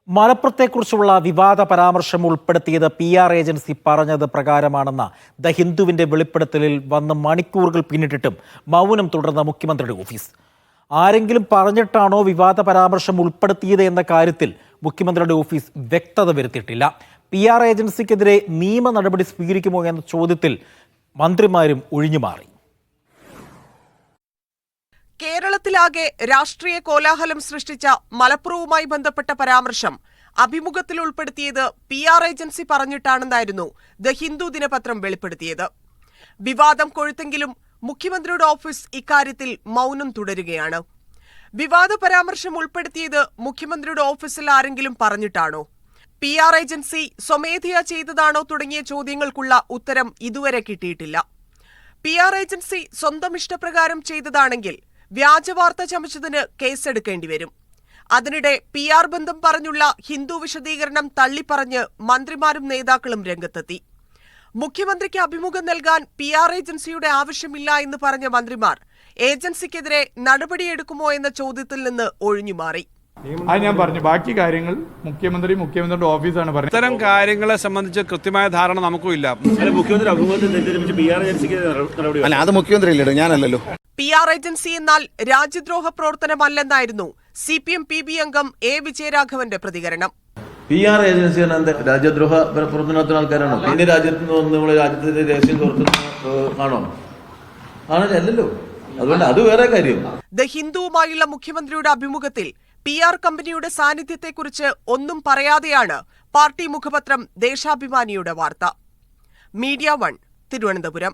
മലപ്പുറത്തെക്കുറിച്ചുള്ള വിവാദ പരാമർശം ഉൾപ്പെടുത്തിയത് PR ഏജൻസി പറഞ്ഞത് പ്രകാരമാണെന്ന ദ ഹിന്ദുവിന്റെ വെളിപ്പെടുത്തലിൽ വന്ന് മണിക്കൂറുകൾ പിന്നിട്ടിട്ടും മൗനം തുടർന്ന മുഖ്യമന്ത്രിയുടെ ഓഫീസ്. ആരെങ്കിലും പറഞ്ഞിട്ടാണോ വിവാദ പരാമർശം ഉൾപ്പെടുത്തിയത് എന്ന കാര്യത്തിൽ മുഖ്യമന്ത്രിയുടെ ഓഫീസ് വ്യക്തത വരുത്തിയിട്ടില്ല. PR ഏജൻസിക്കെതിരെ നിയമ നടപടി സ്വീകരിക്കുമോ എന്ന ചോദ്യത്തിൽ മന്ത്രിമാരും ഒഴിഞ്ഞുമാറി. കേരളത്തിലാകെ രാഷ്ട്രീയ കോലാഹലം സൃഷ്ടിച്ച മലപ്പുറവുമായി ബന്ധപ്പെട്ട പരാമർശം അഭിമുഖത്തിൽ ഉൾപ്പെടുത്തിയത് PR ഏജൻസി പറഞ്ഞിട്ടാണെന്നായിരുന്നു ദ ഹിന്ദു ദിനപത്രം വെളിപ്പെടുത്തിയത്. വിവാദം കൊഴുത്തെങ്കിലും മുഖ്യമന്ത്രിയുടെ ഓഫീസ് ഇക്കാര്യത്തിൽ മൗനം തുടരുകയാണ്. വിവാദ പരാമർശം ഉൾപ്പെടുത്തിയത് മുഖ്യമന്ത്രിയുടെ ഓഫീസിൽ ആരെങ്കിലും പറഞ്ഞിട്ടാണോ, PR ഏജൻസി സ്വമേധയാ ചെയ്തതാണോ തുടങ്ങിയ ചോദ്യങ്ങൾക്കുള്ള ഉത്തരം ഇതുവരെ കിട്ടിയിട്ടില്ല. PR ഏജൻസി സ്വന്തം ഇഷ്ടപ്രകാരം ചെയ്തതാണെങ്കിൽ വ്യാജവാർത്ത ചമച്ചതിന് കേസെടുക്കേണ്ടി വരും. അതിനിടെ PR ബന്ധം പറഞ്ഞുള്ള ഹിന്ദു വിശദീകരണം തള്ളിപ്പറഞ്ഞ് മന്ത്രിമാരും നേതാക്കളും രംഗത്തെത്തി. മുഖ്യമന്ത്രിക്ക് അഭിമുഖം നൽകാൻ PR ഏജൻസിയുടെ ആവശ്യമില്ല എന്ന് പറഞ്ഞ മന്ത്രിമാർ ഏജൻസിക്കെതിരെ നടപടിയെടുക്കുമോ എന്ന ചോദ്യത്തിൽ നിന്ന് ഒഴിഞ്ഞുമാറി. അത് ഞാൻ പറഞ്ഞു, ബാക്കി കാര്യങ്ങൾ മുഖ്യമന്ത്രിയുടെ ഓഫീസാണ് പറഞ്ഞത്. ഇത്തരം കാര്യങ്ങളെ സംബന്ധിച്ച് കൃത്യമായ ധാരണ നമുക്കും ഇല്ല. അത് മുഖ്യമന്ത്രി ഞാനല്ലല്ലോ. PR ഏജൻസി എന്നാൽ രാജ്യദ്രോഹ പ്രവർത്തനമല്ലെന്നായിരുന്നു CPM PB അംഗം A വിജയരാഘവന്റെ പ്രതികരണം. PR ഏജൻസി രാജ്യദ്രോഹ പ്രവർത്തനത്തിന് ആൾക്കാരാണോ? പിന്നെ രാജ്യത്ത് നിന്ന് വന്ന് നമ്മളെ രാജ്യത്തിന്റെ രഹസ്യം തുറക്കുന്നതാണോ? അല്ലല്ലോ. അതുകൊണ്ട് അത് വേറെ കാര്യം. ദ ഹിന്ദുവുമായുള്ള മുഖ്യമന്ത്രിയുടെ അഭിമുഖത്തിൽ PR കമ്പനിയുടെ സാന്നിധ്യത്തെക്കുറിച്ച് ഒന്നും പറയാതെയാണ് പാർട്ടി മുഖപത്രം ദേശാഭിമാനിയുടെ വാർത്ത. മീഡിയ 1 തിരുവനന്തപുരം.